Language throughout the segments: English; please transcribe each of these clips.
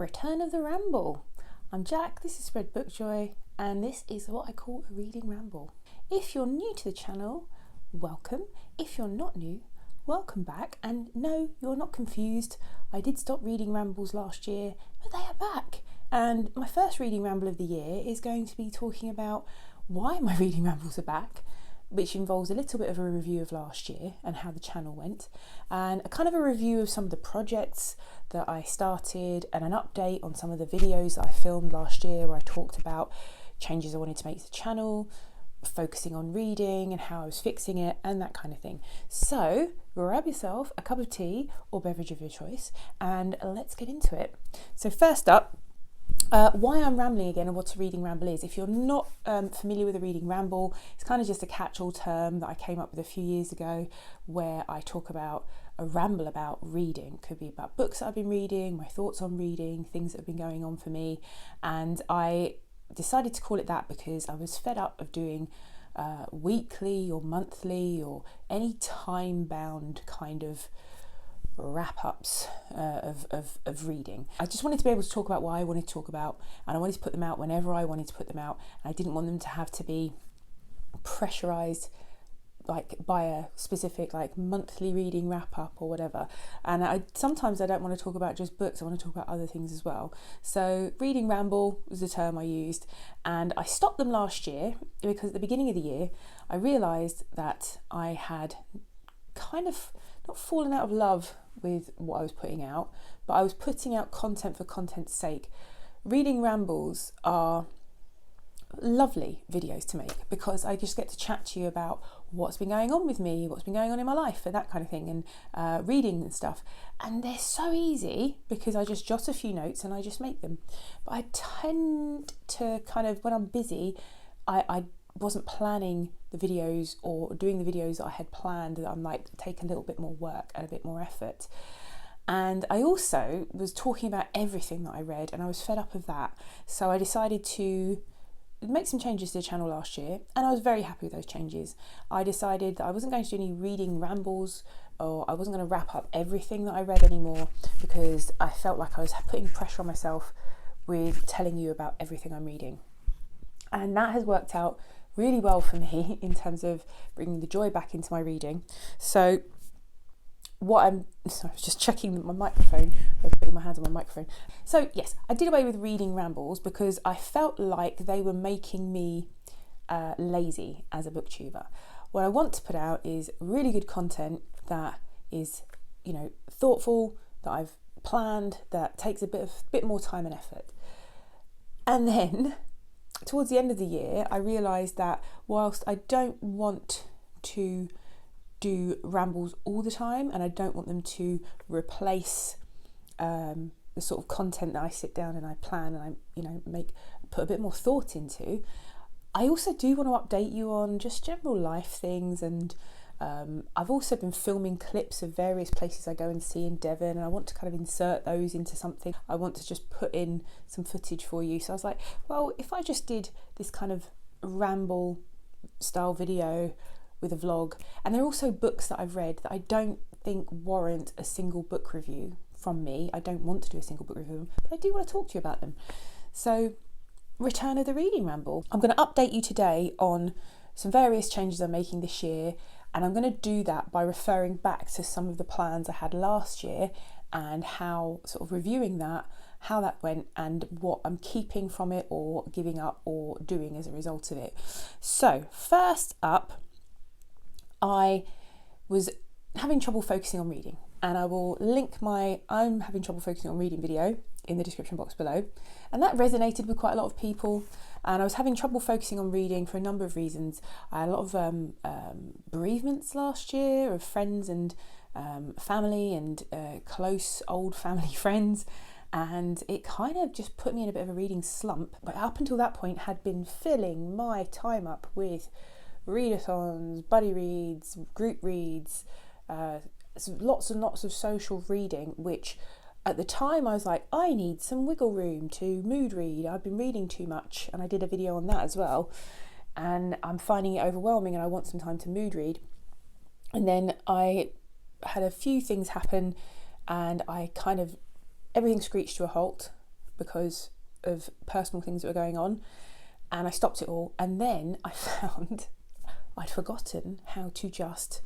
Return of the Ramble. I'm Jack, this is Spread Book Joy, and this is what I call a reading ramble. If you're new to the channel, welcome. If you're not new, welcome back. And no, you're not confused. I did stop reading rambles last year, but they are back. And my first reading ramble of the year is going to be talking about why my reading rambles are back, which involves a little bit of a review of last year and how the channel went, and a kind of a review of some of the projects that I started, and an update on some of the videos that I filmed last year where I talked about changes I wanted to make to the channel, focusing on reading and how I was fixing it and that kind of thing. So grab yourself a cup of tea or beverage of your choice and let's get into it. So first up, why I'm rambling again and what a reading ramble is. If you're not familiar with a reading ramble, it's kind of just a catch-all term that I came up with a few years ago where I talk about a ramble about reading. Could be about books that I've been reading, my thoughts on reading, things that have been going on for me. And I decided to call it that because I was fed up of doing weekly or monthly or any time-bound kind of wrap-ups of reading. I just wanted to be able to talk about what I wanted to talk about, and I wanted to put them out whenever I wanted to put them out, and I didn't want them to have to be pressurized like by a specific like monthly reading wrap-up or whatever. And sometimes I don't want to talk about just books, I want to talk about other things as well. So reading ramble was the term I used, and I stopped them last year because at the beginning of the year I realised that I had kind of not fallen out of love with what I was putting out, but I was putting out content for content's sake. Reading rambles are lovely videos to make because I just get to chat to you about what's been going on with me, what's been going on in my life and that kind of thing, and reading and stuff. And they're so easy because I just jot a few notes and I just make them. But I tend to kind of, when I'm busy, I wasn't planning the videos or doing the videos that I had planned, that I'm like take a little bit more work and a bit more effort. And I also was talking about everything that I read and I was fed up of that. So I decided to make some changes to the channel last year, and I was very happy with those changes. I decided that I wasn't going to do any reading rambles, or I wasn't going to wrap up everything that I read anymore, because I felt like I was putting pressure on myself with telling you about everything I'm reading. And that has worked out really well for me in terms of bringing the joy back into my reading. So I was just checking my microphone, I was putting my hands on my microphone. So yes, I did away with reading rambles because I felt like they were making me lazy as a booktuber. What I want to put out is really good content that is, thoughtful, that I've planned, that takes a bit more time and effort. And then towards the end of the year, I realised that whilst I don't want to do rambles all the time, and I don't want them to replace the sort of content that I sit down and I plan and I put a bit more thought into, I also do want to update you on just general life things. And I've also been filming clips of various places I go and see in Devon, and I want to kind of insert those into something. I want to just put in some footage for you. So I was like, well, if I just did this kind of ramble style video with a vlog, and there are also books that I've read that I don't think warrant a single book review from me. I don't want to do a single book review, but I do want to talk to you about them. So return of the reading ramble. I'm going to update you today on some various changes I'm making this year, and I'm going to do that by referring back to some of the plans I had last year and how, sort of reviewing that, how that went and what I'm keeping from it or giving up or doing as a result of it. So first up, I was having trouble focusing on reading, and I will link my I'm having trouble focusing on reading video in the description box below. And that resonated with quite a lot of people, and I was having trouble focusing on reading for a number of reasons. I had a lot of bereavements last year of friends and family and close old family friends, and it kind of just put me in a bit of a reading slump. But up until that point had been filling my time up with readathons, buddy reads, group reads, lots and lots of social reading, which at the time I was like, I need some wiggle room to mood read. I've been reading too much, and I did a video on that as well, and I'm finding it overwhelming and I want some time to mood read. And then I had a few things happen and I kind of, everything screeched to a halt, because of personal things that were going on, and I stopped it all. And then I found I'd forgotten how to just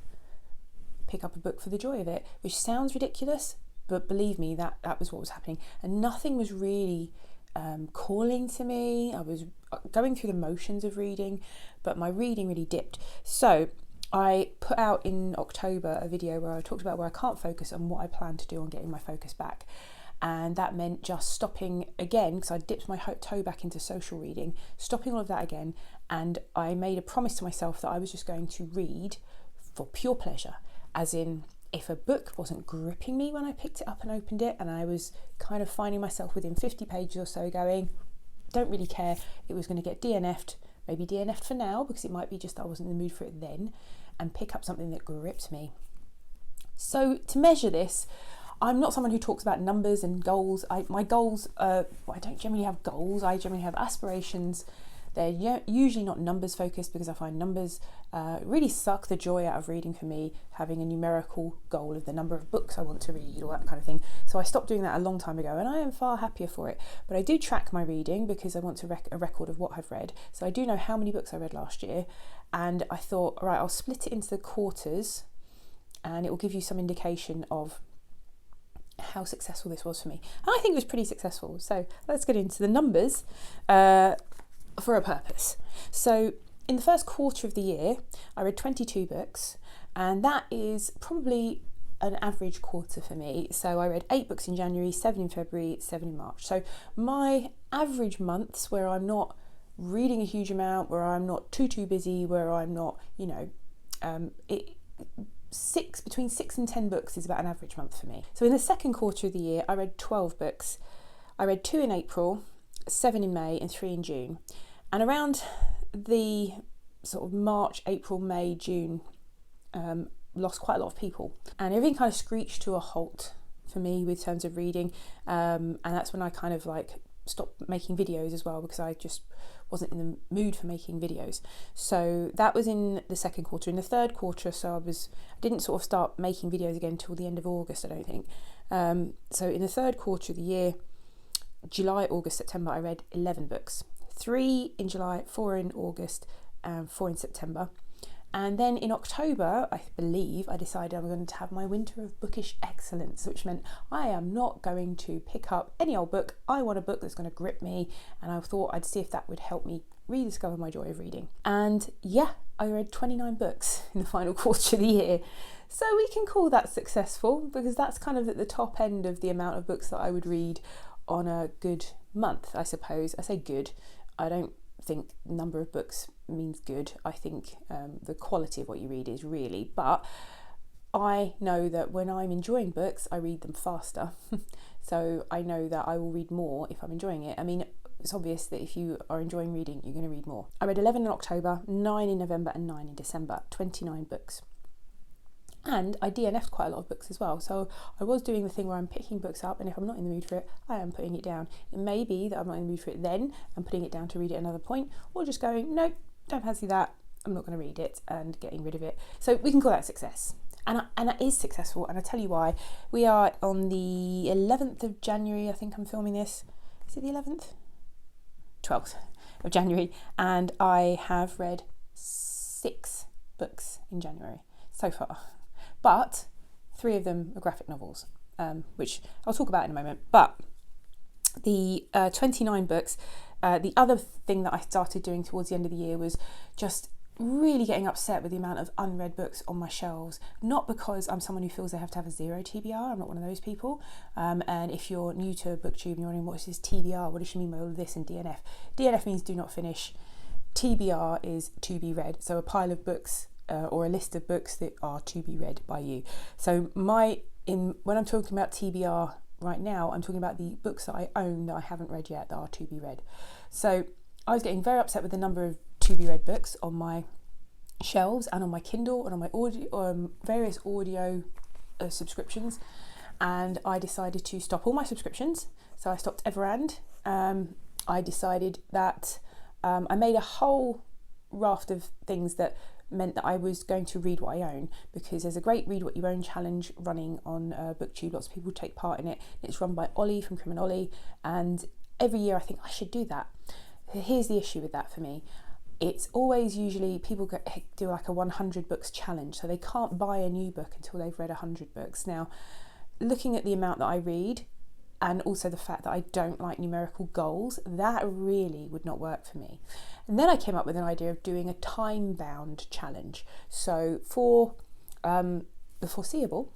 pick up a book for the joy of it, which sounds ridiculous, but believe me, that was what was happening. And nothing was really calling to me. I was going through the motions of reading, but my reading really dipped. So I put out in October a video where I talked about where I can't focus and what I plan to do on getting my focus back. And that meant just stopping again, because I dipped my toe back into social reading, stopping all of that again. And I made a promise to myself that I was just going to read for pure pleasure, as in, if a book wasn't gripping me when I picked it up and opened it, and I was kind of finding myself within 50 pages or so going, don't really care, it was going to get DNF'd, maybe DNF'd for now, because it might be just that I wasn't in the mood for it then, and pick up something that gripped me. So to measure this, I'm not someone who talks about numbers and goals. My goals, I don't generally have goals, I generally have aspirations. They're usually not numbers focused, because I find numbers really suck the joy out of reading for me, having a numerical goal of the number of books I want to read or that kind of thing. So I stopped doing that a long time ago, and I am far happier for it. But I do track my reading because I want to a record of what I've read. So I do know how many books I read last year, and I thought, all right, I'll split it into the quarters, and it will give you some indication of how successful this was for me. And I think it was pretty successful. So let's get into the numbers. For a purpose. So in the first quarter of the year, I read 22 books, and that is probably an average quarter for me. So I read 8 books in January, 7 in February, 7 in March. So my average months where I'm not reading a huge amount, where I'm not too busy, where I'm not, between 6 and 10 books is about an average month for me. So in the second quarter of the year, I read 12 books. I read 2 in April, 7 in May, and 3 in June. And around the sort of March, April, May, June, lost quite a lot of people. And everything kind of screeched to a halt for me with terms of reading. And that's when I kind of like stopped making videos as well, because I just wasn't in the mood for making videos. So that was in the second quarter. In the third quarter, I didn't sort of start making videos again until the end of August, I don't think. So in the third quarter of the year, July, August, September, I read 11 books. 3 in July, 4 in August, and 4 in September. And then in October, I believe, I decided I'm going to have my Winter of Bookish Excellence, which meant I am not going to pick up any old book. I want a book that's going to grip me, and I thought I'd see if that would help me rediscover my joy of reading. And yeah, I read 29 books in the final quarter of the year. So we can call that successful, because that's kind of at the top end of the amount of books that I would read on a good month, I suppose. I say good, I don't think number of books means good. I think the quality of what you read is really, but I know that when I'm enjoying books, I read them faster. So I know that I will read more if I'm enjoying it. I mean, it's obvious that if you are enjoying reading, you're going to read more. I read 11 in October, 9 in November, and 9 in December, 29 books. And I DNF'd quite a lot of books as well. So I was doing the thing where I'm picking books up, and if I'm not in the mood for it, I am putting it down. It may be that I'm not in the mood for it then, and putting it down to read it at another point, or just going, nope, don't fancy that, I'm not going to read it, and getting rid of it. So we can call that success. And that is successful, and I'll tell you why. We are on the 11th of January, I think I'm filming this. Is it the 11th? 12th of January, and I have read 6 books in January so far. But 3 of them are graphic novels, which I'll talk about in a moment. But the 29 books, the other thing that I started doing towards the end of the year was just really getting upset with the amount of unread books on my shelves. Not because I'm someone who feels they have to have a 0 TBR, I'm not one of those people. And if you're new to BookTube and you're wondering what is this TBR, what does she mean by all of this, and DNF? DNF means do not finish. TBR is to be read, so a pile of books or a list of books that are to be read by you. So when I'm talking about TBR right now, I'm talking about the books that I own that I haven't read yet that are to be read. So I was getting very upset with the number of to be read books on my shelves and on my Kindle and on my audio, various audio subscriptions, and I decided to stop all my subscriptions. So I stopped Everand. I decided that I made a whole raft of things that meant that I was going to read what I own, because there's a great Read What You Own challenge running on BookTube. Lots of people take part in it. It's run by Ollie from Criminology, and every year I think I should do that. Here's the issue with that for me. It's always usually people do like a 100 books challenge, so they can't buy a new book until they've read 100 books. Now, looking at the amount that I read and also the fact that I don't like numerical goals, that really would not work for me. And then I came up with an idea of doing a time-bound challenge. So for the foreseeable,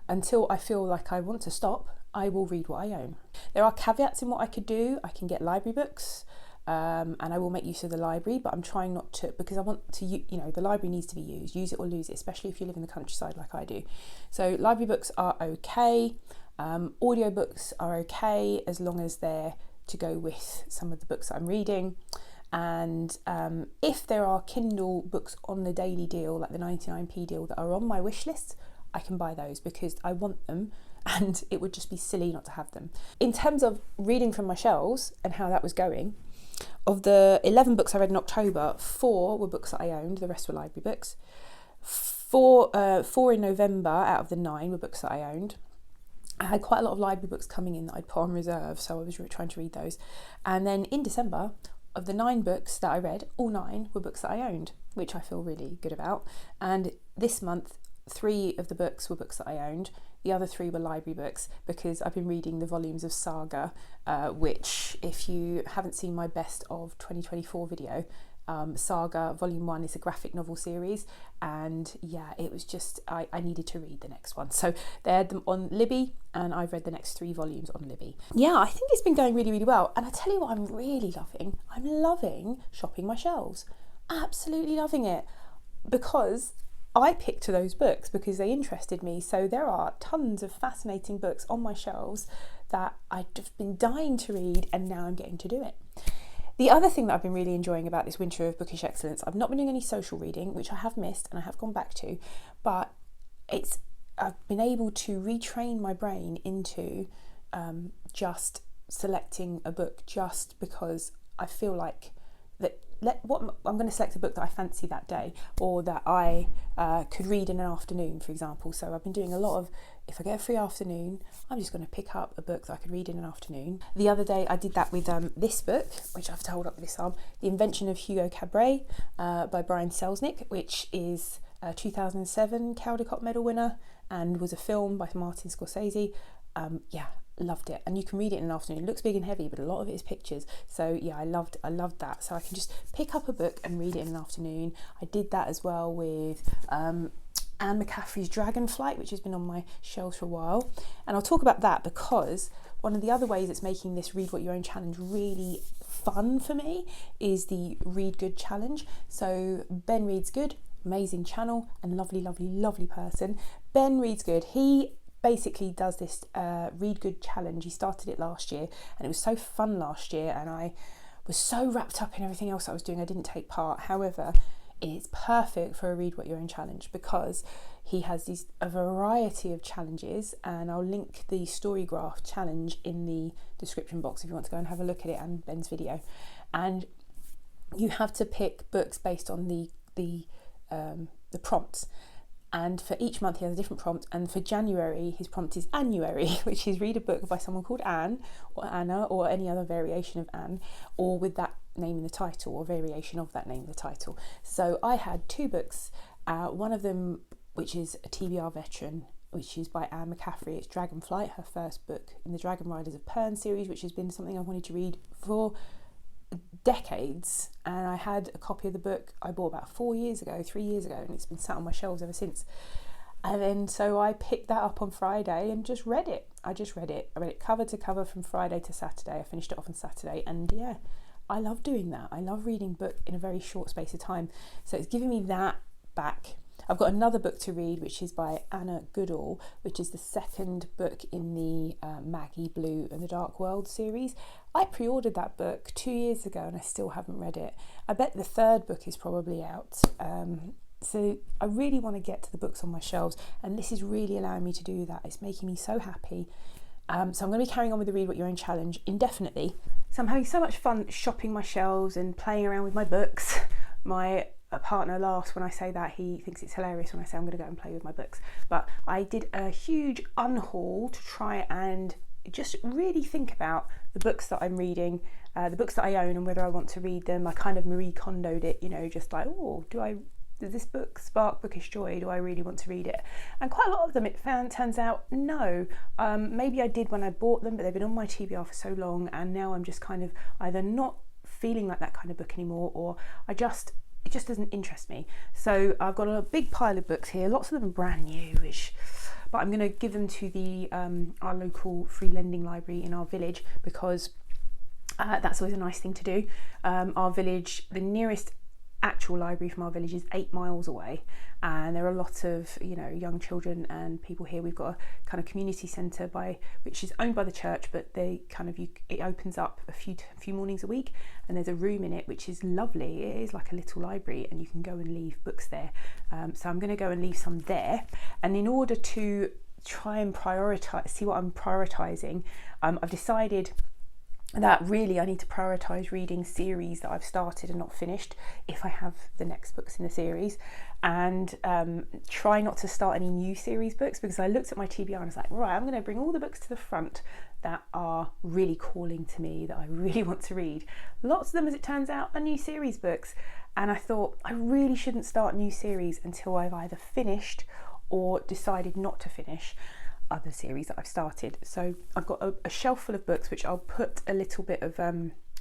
until I feel like I want to stop, I will read what I own. There are caveats in what I could do. I can get library books, and I will make use of the library, but I'm trying not to, because I want to, the library needs to be used. Use it or lose it, especially if you live in the countryside like I do. So library books are okay. Audiobooks are okay as long as they're to go with some of the books that I'm reading. And if there are Kindle books on the daily deal, like the 99p deal, that are on my wish list, I can buy those because I want them and it would just be silly not to have them. In terms of reading from my shelves and how that was going, of the 11 books I read in October, 4 were books that I owned, the rest were library books. 4 in November out of the 9 were books that I owned. I had quite a lot of library books coming in that I'd put on reserve, so I was trying to read those. And then in December, of the 9 books that I read, all 9 were books that I owned, which I feel really good about. And this month, 3 of the books were books that I owned. The other 3 were library books because I've been reading the volumes of Saga, which, if you haven't seen my best of 2024 video, Saga Volume 1 is a graphic novel series, and yeah, it was just, I needed to read the next one. So they had them on Libby, and I've read the next 3 volumes on Libby. Yeah, I think it's been going really, really well. And I tell you what I'm really loving. I'm loving shopping my shelves. Absolutely loving it. Because I picked those books because they interested me. So there are tons of fascinating books on my shelves that I've just been dying to read, and now I'm getting to do it. The other thing that I've been really enjoying about this Winter of Bookish Excellence, I've not been doing any social reading, which I have missed and I have gone back to, but I've been able to retrain my brain into just selecting a book just because I feel like I'm going to select a book that I fancy that day, or that I could read in an afternoon, for example. So I've been doing a lot of, if I get a free afternoon, I'm just going to pick up a book that I could read in an afternoon. The other day I did that with this book, which I have to hold up with this arm, The Invention of Hugo Cabret by Brian Selznick, which is a 2007 Caldecott Medal winner and was a film by Martin Scorsese. Loved it, and you can read it in an afternoon. It looks big and heavy, but a lot of it is pictures. So yeah, I loved that. So I can just pick up a book and read it in an afternoon. I did that as well with Anne McCaffrey's Dragonflight, which has been on my shelves for a while, and I'll talk about that because one of the other ways it's making this Read What You Own challenge really fun for me is the Read Good challenge. So Ben Reads Good, amazing channel and lovely person. Ben Reads Good, he basically does this Read Good challenge. He started it last year and it was so fun last year, and I was so wrapped up in everything else I was doing I didn't take part. However, it's perfect for a Read What You Own challenge because he has a variety of challenges, and I'll link the story graph challenge in the description box if you want to go and have a look at it, and Ben's video. And you have to pick books based on the prompts. And for each month he has a different prompt, and for January his prompt is Annuary, which is read a book by someone called Anne or Anna or any other variation of Anne, or with that name in the title or variation of that name in the title. So I had 2 books, one of them which is a TBR veteran, which is by Anne McCaffrey. It's Dragonflight, her first book in the Dragon Riders of Pern series, which has been something I wanted to read for decades, and I had a copy of the book I bought about 3 years ago, and it's been sat on my shelves ever since. And then so I picked that up on Friday and just read it. I read it cover to cover from Friday to Saturday. I finished it off on Saturday, and yeah, I love doing that. I love reading book in a very short space of time, so it's giving me that back. I've got another book to read, which is by Anna Goodall, which is the second book in the Maggie Blue and the Dark World series. I pre-ordered that book 2 years ago and I still haven't read it. I bet the third book is probably out. So I really want to get to the books on my shelves, and this is really allowing me to do that. It's making me so happy. So I'm going to be carrying on with the Read What You Own challenge indefinitely. So I'm having so much fun shopping my shelves and playing around with my books. My partner laughs when I say that. He thinks it's hilarious when I say I'm going to go and play with my books. But I did a huge unhaul to try and just really think about the books that I'm reading, the books that I own, and whether I want to read them. I kind of Marie Kondoed it, you know, just like, oh, does this book spark bookish joy? Do I really want to read it? And quite a lot of them, turns out, no. Maybe I did when I bought them, but they've been on my TBR for so long, and now I'm just kind of either not feeling like that kind of book anymore, or it just doesn't interest me. So I've got a big pile of books here, lots of them are brand new-ish, but I'm going to give them to the our local free lending library in our village, because that's always a nice thing to do. Our village, the nearest actual library from our village is 8 miles away, and there are a lot of, you know, young children and people here. We've got a kind of community centre which is owned by the church, but they kind of it opens up a few mornings a week, and there's a room in it which is lovely. It is like a little library, and you can go and leave books there. So I'm going to go and leave some there, and in order to try and see what I'm prioritising, I've decided that really I need to prioritise reading series that I've started and not finished if I have the next books in the series, and try not to start any new series books, because I looked at my TBR and I was like, right, I'm going to bring all the books to the front that are really calling to me, that I really want to read. Lots of them, as it turns out, are new series books, and I thought I really shouldn't start new series until I've either finished or decided not to finish other series that I've started. So I've got a shelf full of books, which I'll put a little bit of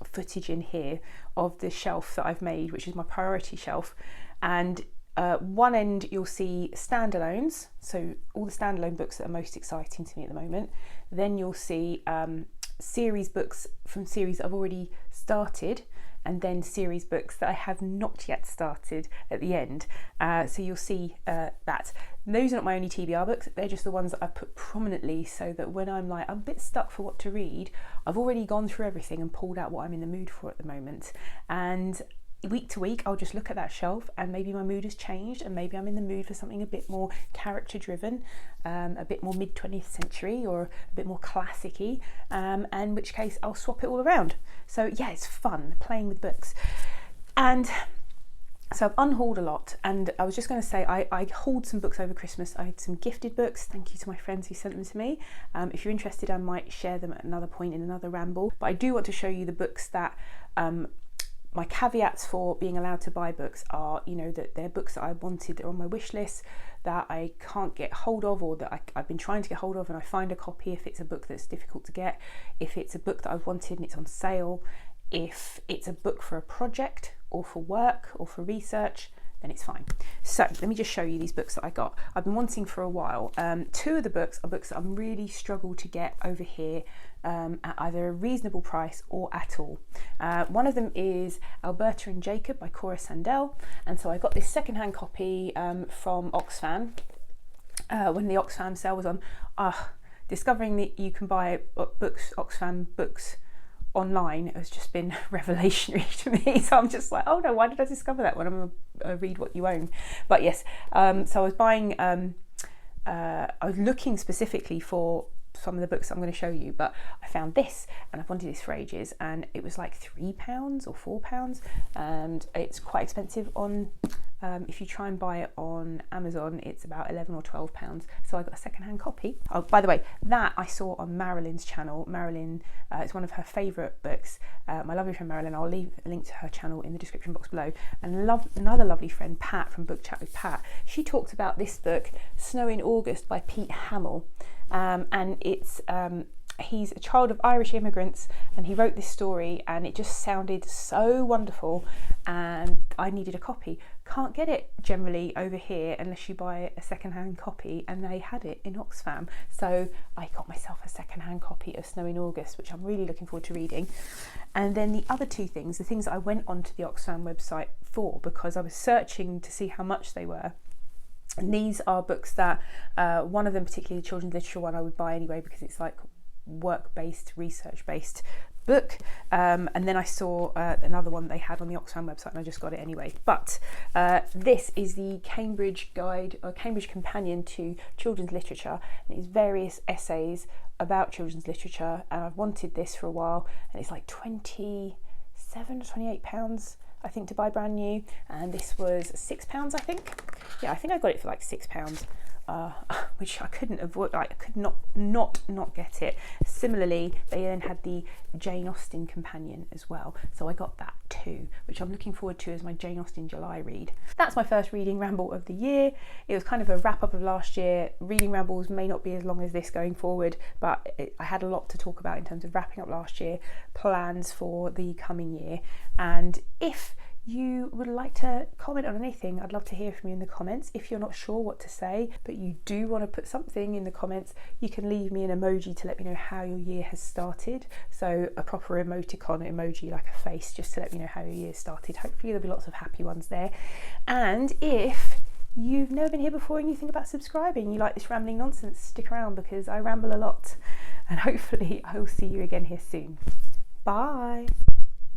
footage in here of the shelf that I've made, which is my priority shelf. And one end you'll see standalones, so all the standalone books that are most exciting to me at the moment. Then you'll see series books from series that I've already started, and then series books that I have not yet started at the end. So you'll see that. Those are not my only TBR books, they're just the ones that I've put prominently, so that when I'm like, I'm a bit stuck for what to read, I've already gone through everything and pulled out what I'm in the mood for at the moment. And week to week, I'll just look at that shelf, and maybe my mood has changed, and maybe I'm in the mood for something a bit more character driven, a bit more mid 20th century, or a bit more classic-y, and in which case I'll swap it all around. So yeah, it's fun playing with books. And so I've unhauled a lot, and I was just going to say I hauled some books over Christmas. I had some gifted books, thank you to my friends who sent them to me. If you're interested, I might share them at another point in another ramble, but I do want to show you the books that my caveats for being allowed to buy books are, you know, that they're books that I wanted, that are on my wish list, that I can't get hold of, or that I've been trying to get hold of and I find a copy if it's a book that's difficult to get, if it's a book that I've wanted and it's on sale, if it's a book for a project or for work or for research, then it's fine. So let me just show you these books that I got. I've been wanting for a while. Two of the books are books that I'm really struggled to get over here at either a reasonable price or at all. One of them is Alberta and Jacob by Cora Sandell, and so I got this secondhand copy from Oxfam when the Oxfam sale was on. Discovering that you can buy Oxfam books online has just been revelationary to me. So I'm just like, oh no, why did I discover that when I'm gonna read what you own? But yes, so I was buying, I was looking specifically for some of the books I'm going to show you, but I found this, and I've wanted this for ages, and it was like £3 or £4, and it's quite expensive on if you try and buy it on Amazon, it's about £11 or £12. So I got a secondhand copy. Oh, by the way, that I saw on Marilyn's channel. Marilyn, it's one of her favourite books. My lovely friend Marilyn, I'll leave a link to her channel in the description box below. And another lovely friend, Pat, from Book Chat with Pat, she talked about this book, Snow in August by Pete Hamill. And it's he's a child of Irish immigrants, and he wrote this story, and it just sounded so wonderful, and I needed a copy. Can't get it generally over here unless you buy a secondhand copy, and they had it in Oxfam, so I got myself a secondhand copy of Snow in August, which I'm really looking forward to reading. And then the other two things, the things that I went onto the Oxfam website for, because I was searching to see how much they were. And these are books that, one of them, particularly the children's literature one, I would buy anyway, because it's like work-based, research-based book. And then I saw another one they had on the Oxfam website, and I just got it anyway. But this is the Cambridge Guide, or Cambridge Companion to Children's Literature, and it's various essays about children's literature, and I've wanted this for a while, and it's like £27 or £28 I think to buy brand new, and this was £6 I think. Yeah, I think I got it for like £6 which I couldn't avoid. I could not get it. Similarly, they then had the Jane Austen companion as well, so I got that too, which I'm looking forward to as my Jane Austen July read. That's my first reading ramble of the year. It was kind of a wrap up of last year. Reading rambles may not be as long as this going forward, but I had a lot to talk about in terms of wrapping up last year, plans for the coming year, and if you would like to comment on anything, I'd love to hear from you in the comments. If you're not sure what to say, but you do want to put something in the comments, you can leave me an emoji to let me know how your year has started. So a proper emoticon emoji, like a face, just to let me know how your year started. Hopefully there'll be lots of happy ones there. And if you've never been here before and you think about subscribing, you like this rambling nonsense, stick around because I ramble a lot. And hopefully I will see you again here soon. Bye.